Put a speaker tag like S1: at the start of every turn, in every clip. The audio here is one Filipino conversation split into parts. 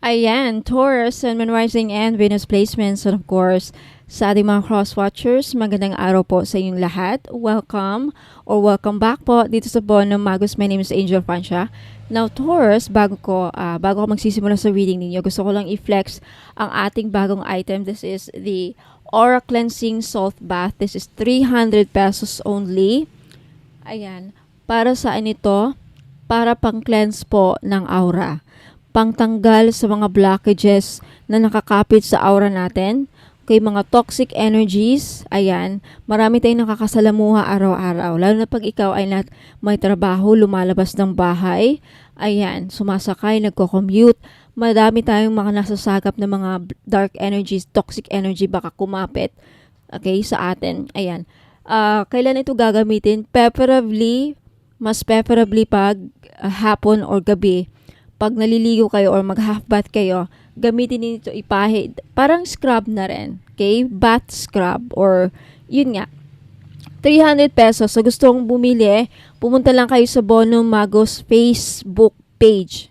S1: Ayan, Taurus, Sun, Moon Rising, and Venus placements. And of course, sa ating mga cross-watchers, magandang araw po sa inyong lahat. Welcome or welcome back po dito sa Bono Magus. My name is Angel Francia. Now, Taurus, bago ko magsisimula sa reading ninyo, gusto ko lang i-flex ang ating bagong item. This is the Aura Cleansing Salt Bath. This is 300 pesos only. Ayan, para saan ito? Para pang-cleanse po ng aura, pangtanggal sa mga blockages na nakakapit sa aura natin, kay mga toxic energies. Ayan, marami tayong nakakasalamuha araw-araw, lalo na pag ikaw ay may trabaho, lumalabas ng bahay, ayan, sumasakay, nagko-commute, madami tayong mga nasasagap na mga dark energies, toxic energy baka kumapit, okay, sa atin. Ayan, kailan ito gagamitin? Mas preferably pag hapon or gabi. Pag naliligo kayo or mag-half bath kayo, gamitin nito ipahid. Parang scrub na rin. Okay? Bath scrub or yun nga. 300 pesos. So gusto kong bumili, pumunta lang kayo sa Bono Magos Facebook page.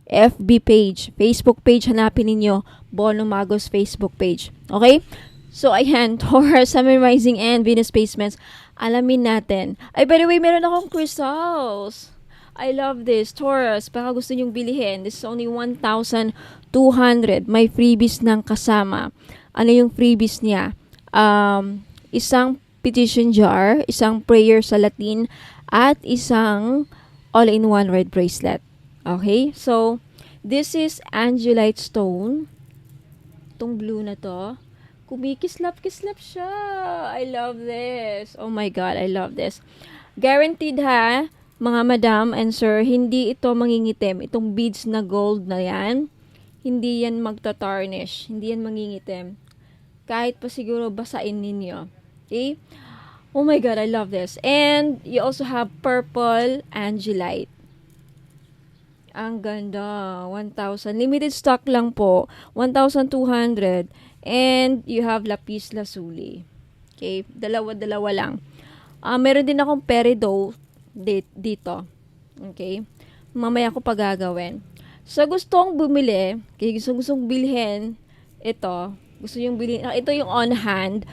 S1: FB page. Facebook page, hanapin ninyo. Bono Magos Facebook page. Okay? So ayan, Taurus, Sun, Rising, and Venus placements. Alamin natin. Ay, by the way, meron akong crystals. I love this. Taurus, baka gusto nyong bilihin. This is only 1,200. May freebies ng kasama. Ano yung freebies niya? Isang petition jar, isang prayer sa Latin, at isang all-in-one red bracelet. Okay? So, this is Angelite Stone. Itong blue na to. Kumikislap-kislap siya. I love this. Oh my God, I love this. Guaranteed ha, mga madam and sir, hindi ito mangingitim. Itong beads na gold na yan, hindi yan magta-tarnish. Hindi yan mangingitim. Kahit pa siguro basain ninyo. Okay? Oh my God, I love this. And you also have purple angelite. Ang ganda. 1,000. Limited stock lang po. 1,200. And you have lapis lazuli. Okay? Dalawa-dalawa lang. Meron din akong peridot dito. Okay? Mamaya ko pagagawin. So, gustong bumili, gustong bilhin, ito, gusto yung bilhin, ito yung on hand,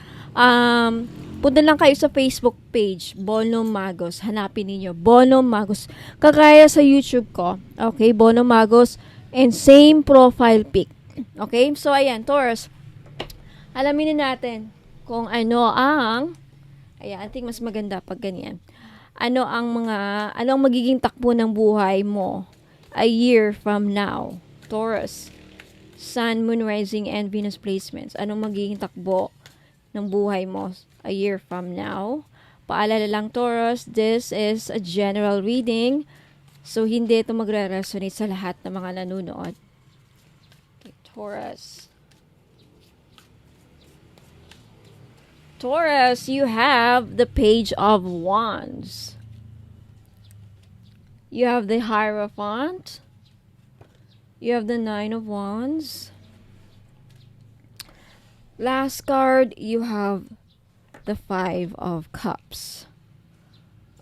S1: punta lang kayo sa Facebook page, Bono Magos, hanapin niyo Bono Magos, kagaya sa YouTube ko, okay, Bono Magos, and same profile pic, okay, so ayan, Taurus, alamin natin kung ano ang, ayan, I think mas maganda pag ganyan, ano ang magiging takbo ng buhay mo a year from now. Taurus, Sun, Moon, Rising, and Venus placements. Anong magiging takbo ng buhay mo a year from now? Paalala lang, Taurus, this is a general reading. So, hindi ito magre-resonate sa lahat ng mga nanonood. Okay, Taurus. Taurus, you have the Page of Wands. You have the Hierophant. You have the Nine of Wands. Last card, you have the Five of Cups.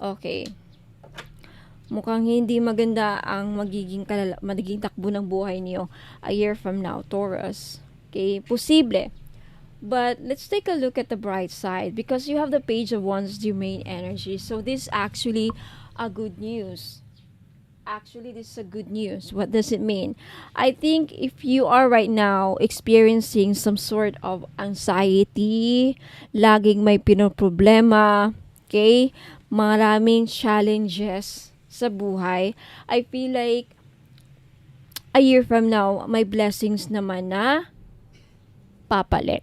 S1: Okay. Mukhang hindi maganda ang magiging takbo ng buhay niyo a year from now, Taurus. Okay, posible. But let's take a look at the bright side because you have the Page of Wands, the main energy. So this is actually a good news. Actually, this is a good news. What does it mean? I think if you are right now experiencing some sort of anxiety, laging may pinoproblema, okay, maraming challenges sa buhay, I feel like a year from now, may blessings naman na papalit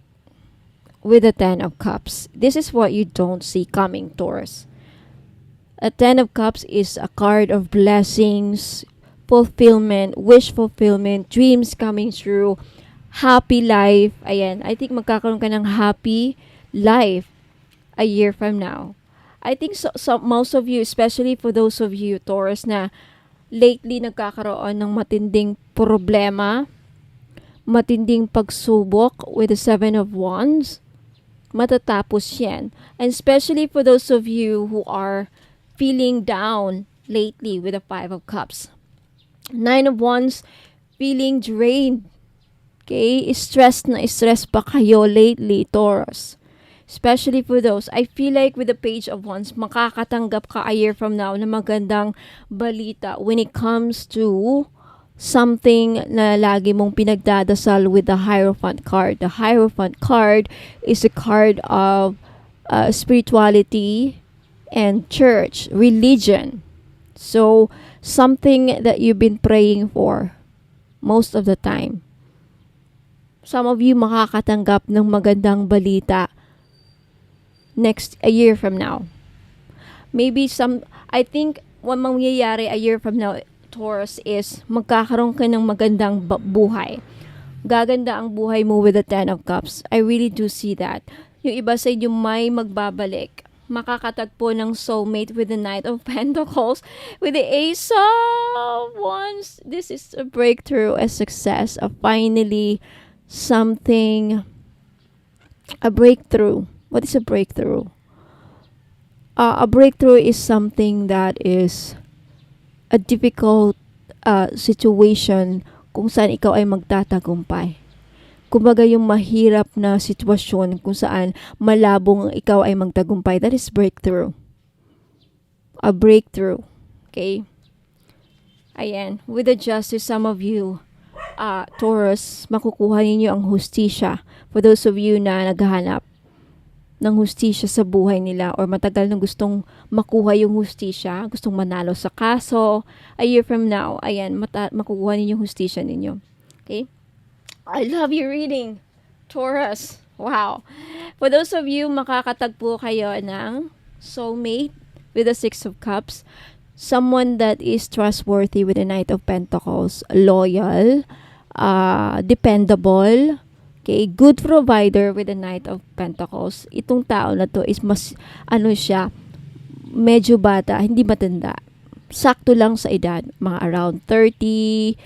S1: with the Ten of Cups. This is what you don't see coming, Taurus. A Ten of Cups is a card of blessings, fulfillment, wish fulfillment, dreams coming true, happy life. Ayan, I think magkakaroon ka ng happy life a year from now. I think so most of you, especially for those of you, Taurus, na lately nagkakaroon ng matinding problema, matinding pagsubok with the Seven of Wands, matatapos yan. And especially for those of you who are feeling down lately with the Five of Cups. Nine of Wands, feeling drained. Okay? Stress pa kayo lately, Taurus. Especially for those, I feel like with the Page of Wands, makakatanggap ka a year from now na magandang balita when it comes to something na lagi mong pinagdadasal with the Hierophant card. The Hierophant card is a card of spirituality and church, religion. So, something that you've been praying for most of the time. Some of you makakatanggap ng magandang balita a year from now. Maybe I think what mangyayari a year from now, Taurus, is magkakaroon ka ng magandang buhay. Gaganda ang buhay mo with the Ten of Cups. I really do see that. Yung iba sa inyo may magbabalik. Makakatagpo ng soulmate with the Knight of Pentacles, with the Ace of Wands. This is a breakthrough, a success, a finally something, a breakthrough. What is a breakthrough? A breakthrough is something that is a difficult situation kung saan ikaw ay magtatagumpay. Kumbaga yung mahirap na sitwasyon kung saan malabong ikaw ay magtagumpay. That is breakthrough. A breakthrough. Okay? Ayan. With the Justice, some of you, Taurus, makukuha ninyo ang hustisya. For those of you na naghahanap ng hustisya sa buhay nila or matagal na gustong makuha yung hustisya, gustong manalo sa kaso, a year from now, ayan, makukuha ninyo yung hustisya ninyo. Okay? I love your reading, Taurus. Wow. For those of you, makakatagpo kayo ng soulmate with the Six of Cups, someone that is trustworthy with the Knight of Pentacles, loyal, dependable, okay, good provider with the Knight of Pentacles. Itong tao na to is mas, siya, medyo bata, hindi matanda. Sakto lang sa edad, mga around 30,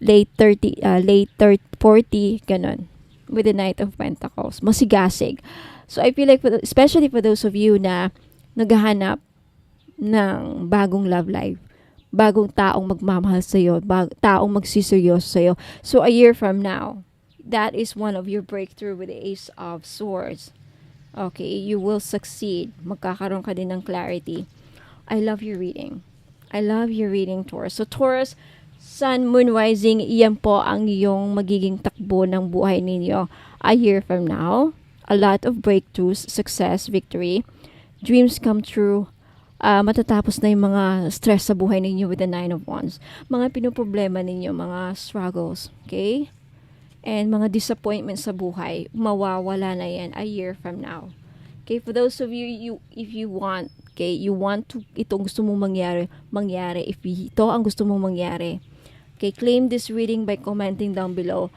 S1: late 40, ganun. With the Knight of Pentacles. Masigasig. So, I feel like, especially for those of you na naghahanap ng bagong love life, bagong taong magmamahal sa'yo, taong magsiseryoso sa'yo. So, a year from now, that is one of your breakthrough with the Ace of Swords. Okay, you will succeed. Magkakaroon ka din ng clarity. I love your reading. I love your reading, Taurus. So, Taurus, Sun, Moon, Rising, iyan po ang iyong magiging takbo ng buhay ninyo a year from now. A lot of breakthroughs, success, victory, dreams come true. Matatapos na yung mga stress sa buhay ninyo with the Nine of Wands. Mga pinoproblema ninyo, mga struggles. Okay? And mga disappointments sa buhay, mawawala na yan a year from now. Okay, for those of you, if you want, okay, you want to, itong gusto mong mangyari. If ito ang gusto mong mangyari, okay, claim this reading by commenting down below.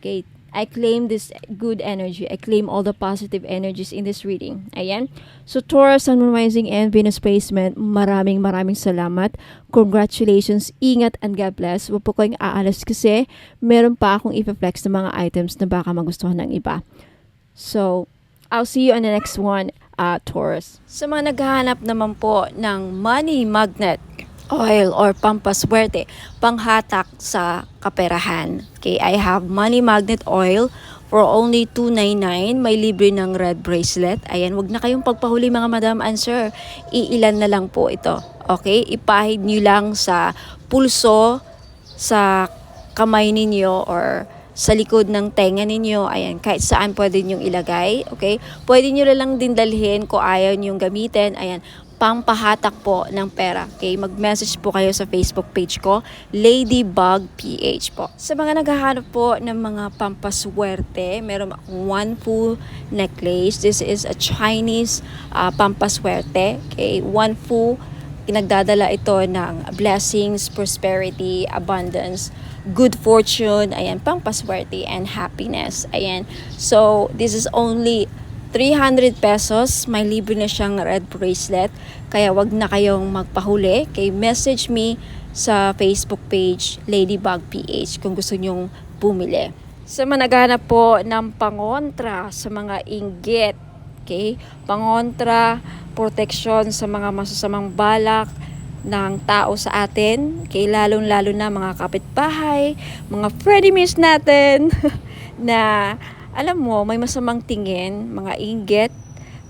S1: Okay, I claim this good energy. I claim all the positive energies in this reading. Ayan. So, Taurus, Sun, Moon, Rising, and Venus placement, maraming salamat. Congratulations, ingat, and God bless. Huwag po kayong aalas kasi meron pa akong i-flex ng mga items na baka magustuhan ng iba. So, I'll see you on the next one, Taurus. Sa mga naghahanap naman po ng money magnet, oil or pampaswerte, panghatak sa kaperahan. Okay, I have money magnet oil for only $2.99. May libre ng red bracelet. Ayan, wag na kayong pagpahuli mga madam and sir. Iilan na lang po ito. Okay, ipahid nyo lang sa pulso, sa kamay ninyo or sa likod ng tenga ninyo. Ayan, kahit saan pwede nyo ilagay. Okay, pwede nyo lang din dalhin kung ayaw nyo gamitin. Ayan, pampahatak po ng pera. Okay, mag-message po kayo sa Facebook page ko, Ladybug PH po. Sa mga naghahanap po ng mga pampaswerte, meron akong one full necklace. This is a Chinese pampaswerte. Okay, one full, pinagdadala ito ng blessings, prosperity, abundance, good fortune, ayan, pampaswerte and happiness. Ayan. So, this is only 300 pesos, may libre na siyang red bracelet. Kaya wag na kayong magpahuli. Okay, message me sa Facebook page, Ladybug PH, kung gusto nyong bumili. Sa mga naghahanap po ng pangontra sa mga inggit, okay, pangontra, protection sa mga masasamang balak, ng tao sa atin, okay, lalong-lalo na mga kapitbahay, mga frenemies natin na alam mo, may masamang tingin, mga inggit.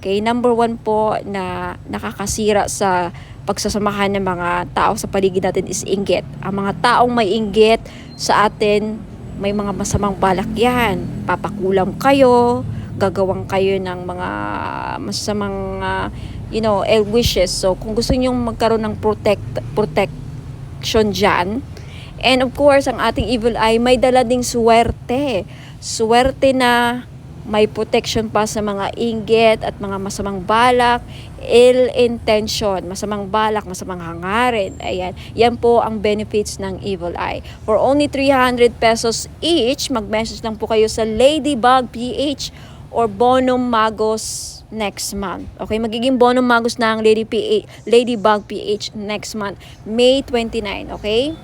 S1: Okay, number one po na nakakasira sa pagsasamahan ng mga tao sa paligid natin is inggit. Ang mga taong may inggit sa atin, may mga masamang balak yan. Papakulam kayo, gagawang kayo ng mga masamang ill wishes. So kung gusto niyo magkaroon ng protection dyan, and of course ang ating evil eye may dala ding swerte na may protection pa sa mga inggit at mga masamang balak, ill intention, masamang balak, masamang hangarin. Ayan, yan po ang benefits ng evil eye. For only 300 pesos each, mag-message lang po kayo sa Ladybug PH or Bonum Magos next month. Okay, magiging Bonum Magos na ang Ladybug PH next month, May 29, okay?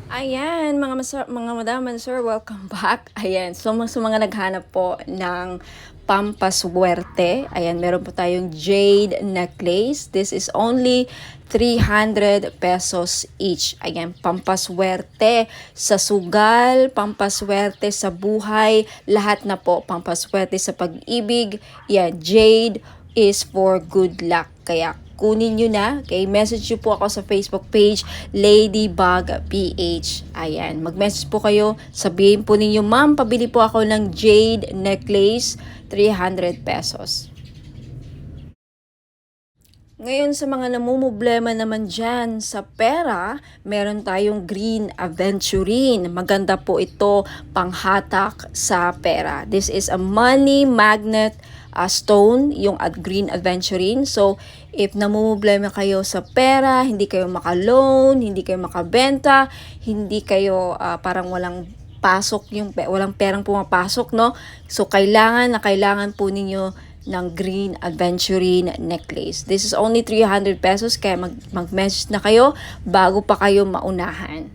S1: Ayan, mga madam and sir, welcome back. Ayan, so mga naghanap po ng pampaswerte, ayan, meron po tayong jade necklace. This is only 300 pesos each. Ayan, pampaswerte sa sugal, pampaswerte sa buhay, lahat na po, pampaswerte sa pag-ibig. Yan, jade is for good luck. Kaya kunin nyo na. Okay, message nyo po ako sa Facebook page, Ladybug PH. Ayan, mag-message po kayo. Sabihin po ninyo, ma'am, pabili po ako ng jade necklace, 300 pesos. Ngayon sa mga namumblema naman dyan sa pera, meron tayong green aventurine. Maganda po ito panghatak sa pera. This is a money magnet stone, yung green aventurine. So, if namumblema kayo sa pera, hindi kayo maka-loan, hindi kayo makabenta, hindi kayo parang walang pasok, walang perang pumapasok, no? So, kailangan po ninyo ng green aventurine necklace. This is only 300 pesos, kaya mag-message na kayo bago pa kayo maunahan.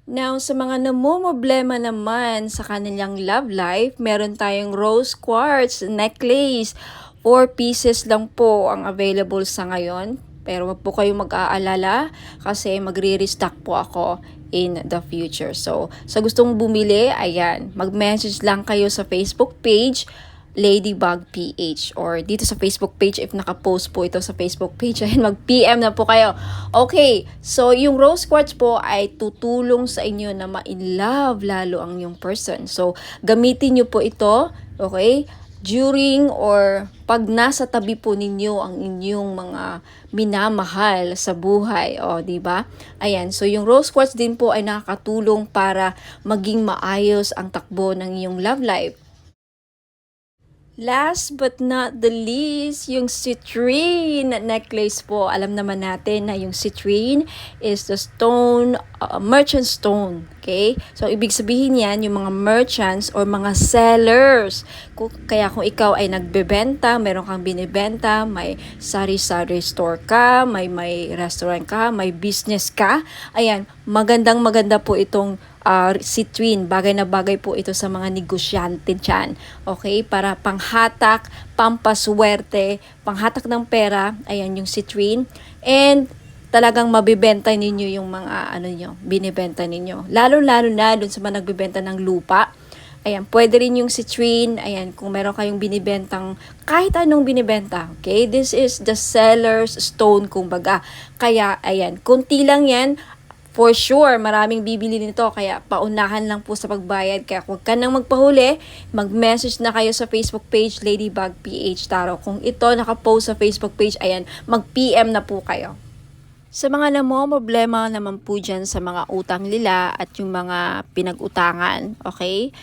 S1: Now, sa mga namumblema naman sa kanilang love life, meron tayong rose quartz necklace. 4 pieces lang po ang available sa ngayon. Pero wag po kayong mag-aalala kasi magre-restock po ako in the future. So, sa gustong bumili, ayan, mag-message lang kayo sa Facebook page, Ladybug PH, or dito sa Facebook page if naka-post po ito sa Facebook page, ayun, mag-PM na po kayo. Okay, so yung rose quartz po ay tutulong sa inyo na ma-in-love lalo ang yung person. So gamitin nyo po ito, okay, during or pag nasa tabi po ninyo ang inyong mga minamahal sa buhay, di ba? Ayan, so yung rose quartz din po ay nakakatulong para maging maayos ang takbo ng iyong love life. Last but not the least, yung citrine necklace po. Alam naman natin na yung citrine is the stone, merchant stone. Okay? So, ibig sabihin yan, yung mga merchants or mga sellers. Kaya kung ikaw ay nagbebenta, meron kang binibenta, may sari-sari store ka, may restaurant ka, may business ka, ayan, maganda po itong citrine, bagay na bagay po ito sa mga negosyante dyan. Okay? Para panghatak, pampaswerte, panghatak ng pera, ayan yung citrine. And talagang mabibenta ninyo yung mga binibenta ninyo. Lalo-lalo na dun sa mga nagbibenta ng lupa. Ayan, pwede rin yung citrine. Ayan, kung meron kayong binibentang, kahit anong binibenta. Okay? This is the seller's stone, kumbaga. Kaya, ayan, kunti lang yan. For sure, maraming bibili nito, kaya paunahan lang po sa pagbayad. Kaya huwag ka nang magpahuli, mag-message na kayo sa Facebook page, Ladybug PH Tarot. Kung ito nakapost sa Facebook page, ayan, mag-PM na po kayo. Sa mga namomroblema naman po dyan sa mga utang nila at yung mga pinag-utangan, okay?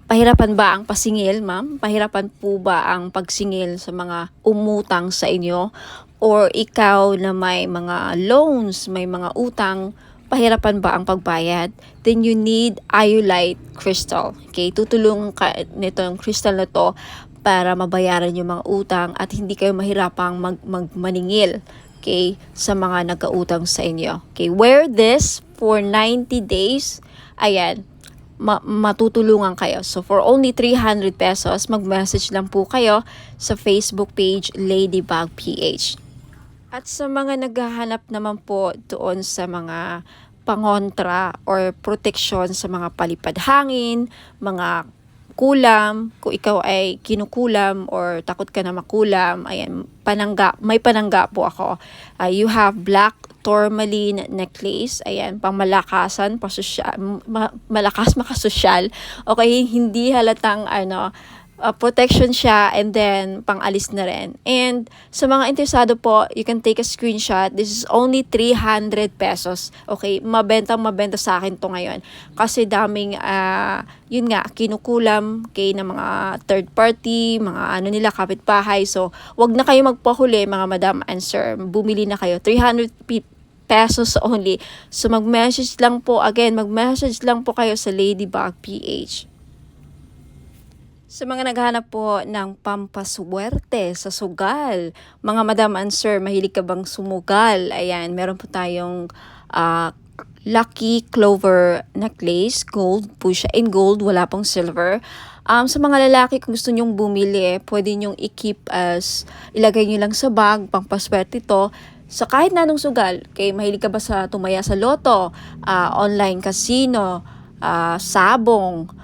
S1: Pahirapan ba ang pasingil, ma'am? Pahirapan po ba ang pagsingil sa mga umutang sa inyo? Or ikaw na may mga loans, may mga utang, pahirapan ba ang pagbayad? Then you need iolite crystal. Okay? Tutulong ka nito ang crystal na to para mabayaran yung mga utang at hindi kayo mahirapang maningil, okay, sa mga nagkautang sa inyo. Okay? Wear this for 90 days. Ayan. Matutulungan kayo. So, for only 300 pesos, mag-message lang po kayo sa Facebook page, Ladybug PH. At sa mga naghahanap naman po doon sa mga pangontra or proteksyon sa mga palipad hangin, mga kulam, kung ikaw ay kinukulam or takot ka na makulam, ayan, may panangga po ako. You have black tourmaline necklace, ayan, pangmalakasan, malakas makasosyal. Okay, hindi halatang protection siya, and then pang-alis na rin. And sa mga interesado po, you can take a screenshot. This is only 300 pesos. Okay, mabenta sa akin to ngayon. Kasi daming, yun nga, kinukulam kay ng mga third party, mga kapitbahay. So, wag na kayo magpahuli mga madam and sir. Bumili na kayo. 300 pesos only. So, mag-message lang po kayo sa Ladybug PH. Sa mga naghahanap po ng pampaswerte sa sugal, mga madam and sir, mahilig ka bang sumugal? Ayan, meron po tayong Lucky Clover necklace, gold po siya, in gold, wala pong silver. Sa mga lalaki, kung gusto nyong bumili, pwede nyong i-keep ilagay nyo lang sa bag, pampaswerte to, sa kahit na anong sugal. Kay mahilig ka ba sa tumaya sa loto, online casino, sabong,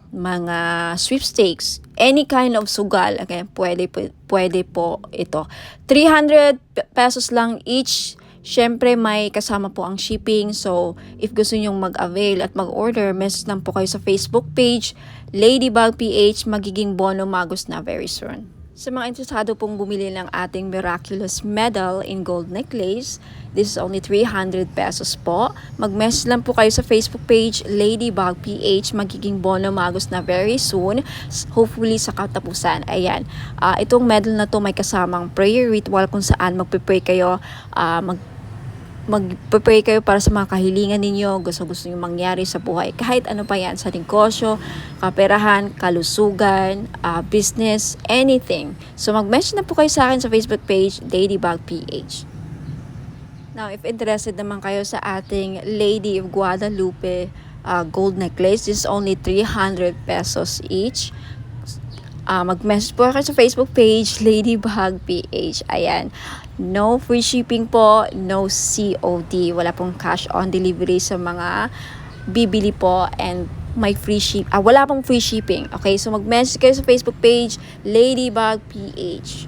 S1: mga sweepstakes, any kind of sugal, okay, pwede po ito. 300 pesos lang each. Syempre may kasama po ang shipping. So, if gusto nyong mag-avail at mag-order, message lang po kayo sa Facebook page, Ladybug PH, magiging Bono Magus na very soon. Sa mga interesado pong bumili ng ating miraculous medal in gold necklace, this is only 300 pesos po. Mag-message lang po kayo sa Facebook page, Ladybug PH, magiging Bono Magus na very soon, hopefully sa katapusan. Ayan, itong medal na to may kasamang prayer ritual kung saan magpe-pray kayo, mag-pray kayo para sa mga kahilingan ninyo, gusto nyo mangyari sa buhay. Kahit ano pa yan, sa negosyo, kaperahan, kalusugan, business, anything. So mag-message na po kayo sa akin sa Facebook page, Ladybug PH. Now, if interested naman kayo sa ating Lady of Guadalupe gold necklace, this is only 300 pesos each. Mag-message po kayo sa Facebook page, Ladybug PH. Ayan. No free shipping po, no COD. Wala pong cash on delivery sa mga bibili po, and may wala pong free shipping. Okay, so mag-message kayo sa Facebook page, Ladybug PH.